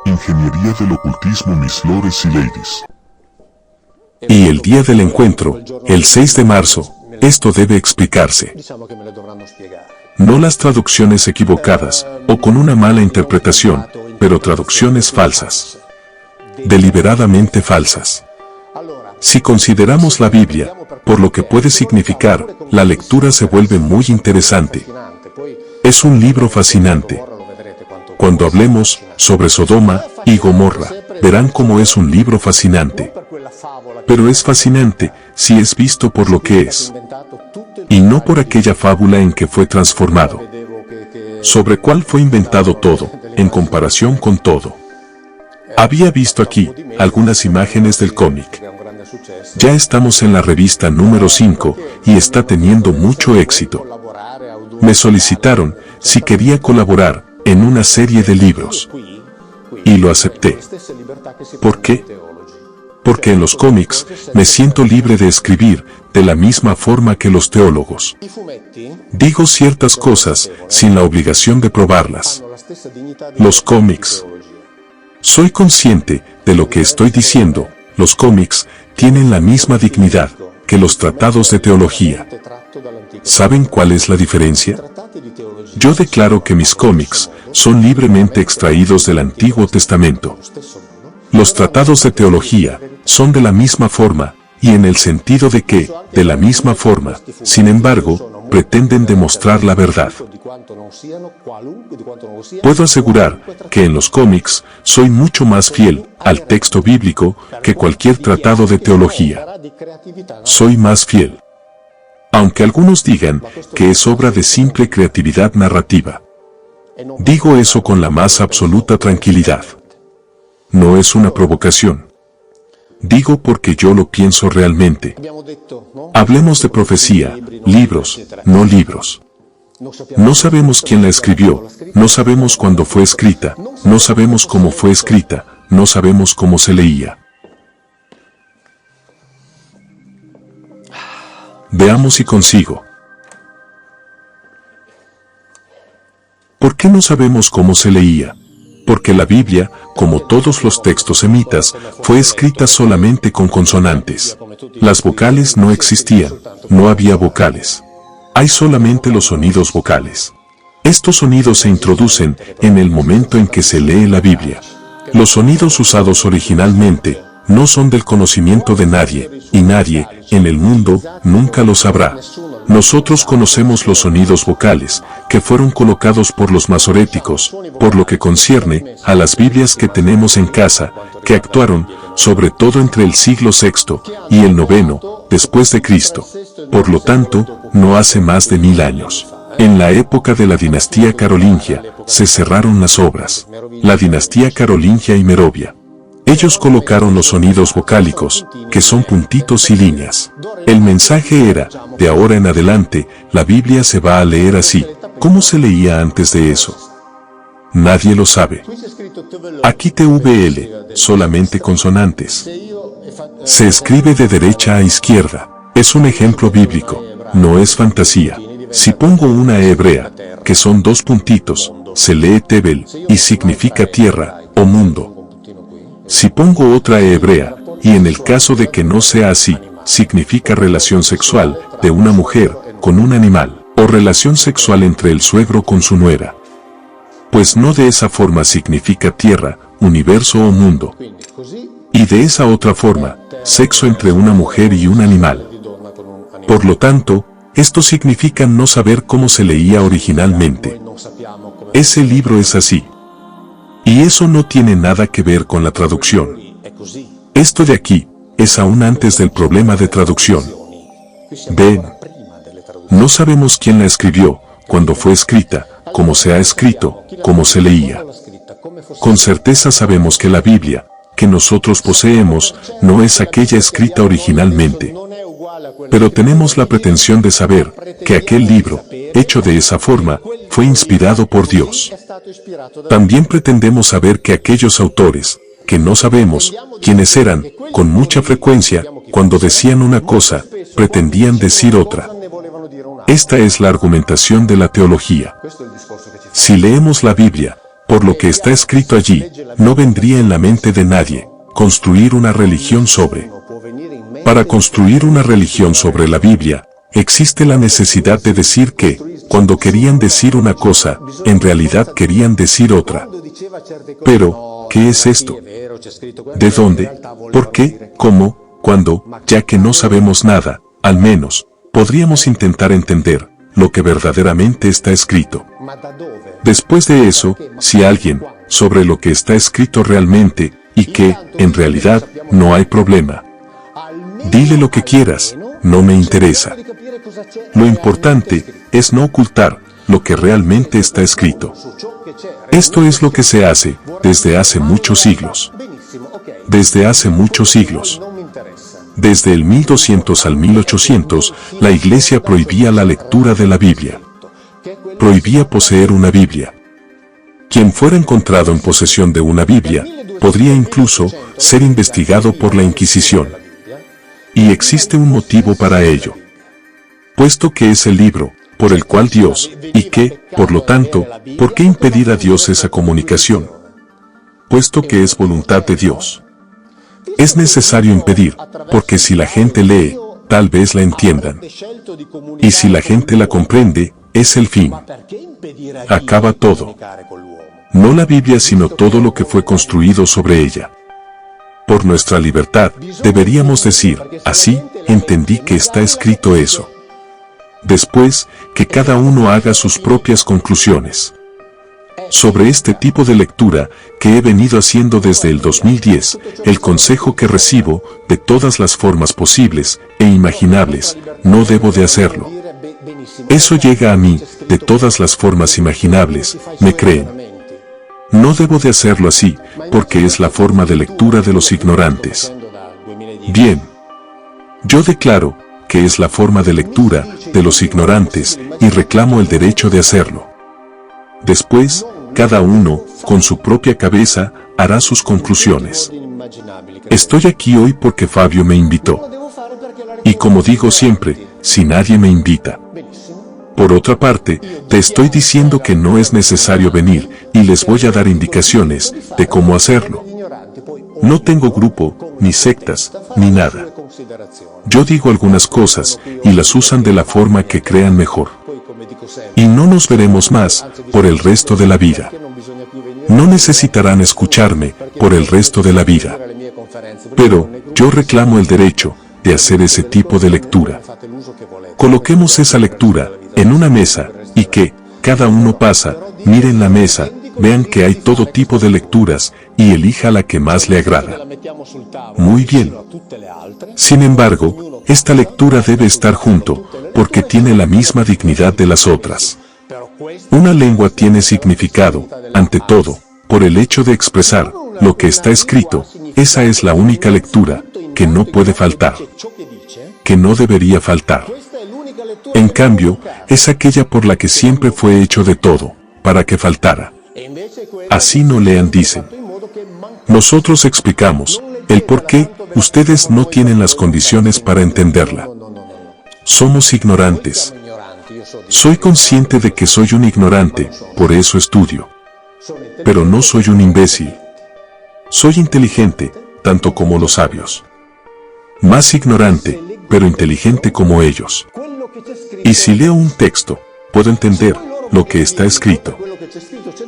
Ingeniería del ocultismo, mis lores y ladies. Y el día del encuentro, el 6 de marzo, esto debe explicarse. No las traducciones equivocadas, o con una mala interpretación, pero traducciones falsas. Deliberadamente falsas. Si consideramos la Biblia, por lo que puede significar, la lectura se vuelve muy interesante. Es un libro fascinante. Cuando hablemos sobre Sodoma y Gomorra, verán cómo es un libro fascinante. Pero es fascinante si es visto por lo que es, y no por aquella fábula en que fue transformado. Sobre cuál fue inventado todo, en comparación con todo. Había visto aquí algunas imágenes del cómic. Ya estamos en la revista número 5 y está teniendo mucho éxito. Me solicitaron si quería colaborar en una serie de libros. Y lo acepté. ¿Por qué? Porque en los cómics me siento libre de escribir de la misma forma que los teólogos. Digo ciertas cosas sin la obligación de probarlas. Los cómics. Soy consciente de lo que estoy diciendo. Los cómics tienen la misma dignidad que los tratados de teología. ¿Saben cuál es la diferencia? Yo declaro que mis cómics son libremente extraídos del Antiguo Testamento. Los tratados de teología son de la misma forma, y en el sentido de que, de la misma forma, sin embargo, pretenden demostrar la verdad. Puedo asegurar que en los cómics soy mucho más fiel al texto bíblico que cualquier tratado de teología. Soy más fiel. Aunque algunos digan que es obra de simple creatividad narrativa. Digo eso con la más absoluta tranquilidad. No es una provocación. Digo porque yo lo pienso realmente. Hablemos de profecía, libros, no libros. No sabemos quién la escribió, no sabemos cuándo fue escrita, no sabemos cómo fue escrita, no sabemos cómo se leía. Veamos si consigo. ¿Por qué no sabemos cómo se leía? Porque la Biblia, como todos los textos semitas, fue escrita solamente con consonantes. Las vocales no existían, no había vocales. Hay solamente los sonidos vocales. Estos sonidos se introducen en el momento en que se lee la Biblia. Los sonidos usados originalmente no son del conocimiento de nadie, y nadie, en el mundo, nunca lo sabrá. Nosotros conocemos los sonidos vocales, que fueron colocados por los masoréticos, por lo que concierne a las Biblias que tenemos en casa, que actuaron, sobre todo entre el siglo VI y el IX, después de Cristo. Por lo tanto, no hace más de 1000 años. En la época de la dinastía carolingia, se cerraron las obras. La dinastía carolingia y Merovia. Ellos colocaron los sonidos vocálicos, que son puntitos y líneas. El mensaje era, de ahora en adelante, la Biblia se va a leer así. ¿Cómo se leía antes de eso? Nadie lo sabe. Aquí TVL, solamente consonantes. Se escribe de derecha a izquierda. Es un ejemplo bíblico, no es fantasía. Si pongo una hebrea, que son 2 puntitos, se lee Tevel, y significa tierra, o mundo. Si pongo otra hebrea, y en el caso de que no sea así, significa relación sexual de una mujer con un animal, o relación sexual entre el suegro con su nuera. Pues no de esa forma significa tierra, universo o mundo. Y de esa otra forma, sexo entre una mujer y un animal. Por lo tanto, esto significa no saber cómo se leía originalmente. Ese libro es así. Y eso no tiene nada que ver con la traducción. Esto de aquí es aún antes del problema de traducción. Ven. No sabemos quién la escribió, cuándo fue escrita, cómo se ha escrito, cómo se leía. Con certeza sabemos que la Biblia, que nosotros poseemos, no es aquella escrita originalmente. Pero tenemos la pretensión de saber que aquel libro, hecho de esa forma, fue inspirado por Dios. También pretendemos saber que aquellos autores, que no sabemos quiénes eran, con mucha frecuencia, cuando decían una cosa, pretendían decir otra. Esta es la argumentación de la teología. Si leemos la Biblia, por lo que está escrito allí, no vendría en la mente de nadie construir una religión sobre. Para construir una religión sobre la Biblia, existe la necesidad de decir que, cuando querían decir una cosa, en realidad querían decir otra. Pero, ¿qué es esto? ¿De dónde? ¿Por qué? ¿Cómo? ¿Cuándo? Ya que no sabemos nada, al menos, podríamos intentar entender lo que verdaderamente está escrito. Después de eso, si alguien, sobre lo que está escrito realmente, y que, en realidad, no hay problema. Dile lo que quieras, no me interesa. Lo importante es no ocultar lo que realmente está escrito. Esto es lo que se hace desde hace muchos siglos. Desde hace muchos siglos. Desde el 1200 al 1800, la Iglesia prohibía la lectura de la Biblia. Prohibía poseer una Biblia. Quien fuera encontrado en posesión de una Biblia, podría incluso ser investigado por la Inquisición. Y existe un motivo para ello. Puesto que es el libro, por el cual Dios, y que, por lo tanto, ¿por qué impedir a Dios esa comunicación? Puesto que es voluntad de Dios. Es necesario impedir, porque si la gente lee, tal vez la entiendan. Y si la gente la comprende, es el fin. Acaba todo. No la Biblia sino todo lo que fue construido sobre ella. Por nuestra libertad, deberíamos decir, así, entendí que está escrito eso. Después, que cada uno haga sus propias conclusiones. Sobre este tipo de lectura, que he venido haciendo desde el 2010, el consejo que recibo, de todas las formas posibles e imaginables, no debo de hacerlo. Eso llega a mí, de todas las formas imaginables, ¿me creen? No debo de hacerlo así, porque es la forma de lectura de los ignorantes. Bien. Yo declaro que es la forma de lectura de los ignorantes y reclamo el derecho de hacerlo. Después, cada uno, con su propia cabeza, hará sus conclusiones. Estoy aquí hoy porque Fabio me invitó. Y como digo siempre, si nadie me invita. Por otra parte, te estoy diciendo que no es necesario venir, y les voy a dar indicaciones de cómo hacerlo. No tengo grupo, ni sectas, ni nada. Yo digo algunas cosas, y las usan de la forma que crean mejor. Y no nos veremos más, por el resto de la vida. No necesitarán escucharme, por el resto de la vida. Pero, yo reclamo el derecho, de hacer ese tipo de lectura. Coloquemos esa lectura, en una mesa, y que, cada uno pasa, miren la mesa, vean que hay todo tipo de lecturas, y elija la que más le agrada. Muy bien. Sin embargo, esta lectura debe estar junto, porque tiene la misma dignidad de las otras. Una lengua tiene significado, ante todo, por el hecho de expresar lo que está escrito. Esa es la única lectura, que no puede faltar. Que no debería faltar. En cambio, es aquella por la que siempre fue hecho de todo, para que faltara. Así no lean, dicen. Nosotros explicamos el por qué ustedes no tienen las condiciones para entenderla. Somos ignorantes. Soy consciente de que soy un ignorante, por eso estudio. Pero no soy un imbécil. Soy inteligente, tanto como los sabios. Más ignorante, pero inteligente como ellos. Y si leo un texto, puedo entender lo que está escrito.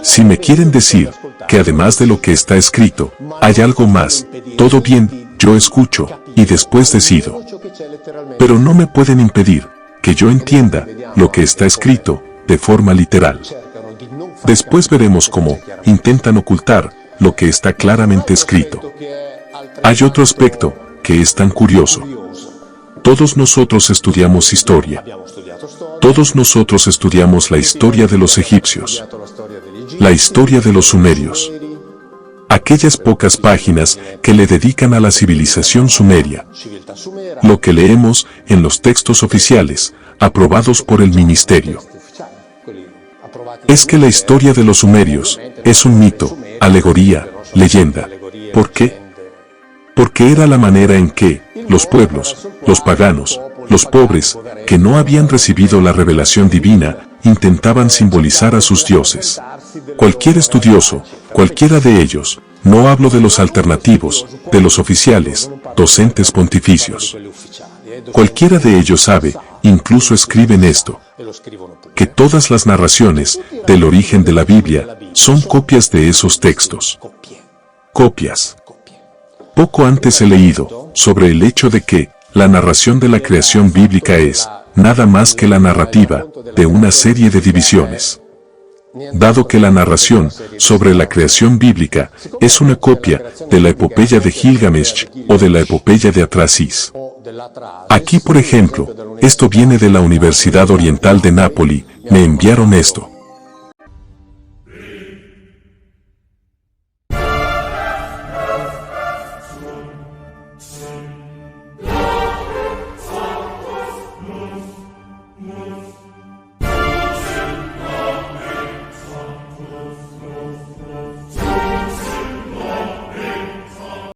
Si me quieren decir que además de lo que está escrito, hay algo más, todo bien, yo escucho, y después decido. Pero no me pueden impedir que yo entienda lo que está escrito, de forma literal. Después veremos cómo intentan ocultar lo que está claramente escrito. Hay otro aspecto que es tan curioso. Todos nosotros estudiamos historia. Todos nosotros estudiamos la historia de los egipcios. La historia de los sumerios. Aquellas pocas páginas que le dedican a la civilización sumeria. Lo que leemos en los textos oficiales, aprobados por el ministerio. Es que la historia de los sumerios es un mito, alegoría, leyenda. ¿Por qué? Porque era la manera en que los pueblos, los paganos, los pobres, que no habían recibido la revelación divina, intentaban simbolizar a sus dioses. Cualquier estudioso, cualquiera de ellos, no hablo de los alternativos, de los oficiales, docentes pontificios. Cualquiera de ellos sabe, incluso escriben esto, que todas las narraciones del origen de la Biblia son copias de esos textos. Copias. Poco antes he leído sobre el hecho de que la narración de la creación bíblica es nada más que la narrativa de una serie de divisiones. Dado que la narración sobre la creación bíblica es una copia de la epopeya de Gilgamesh o de la epopeya de Atrasis. Aquí, por ejemplo, esto viene de la Universidad Oriental de Nápoli, me enviaron esto.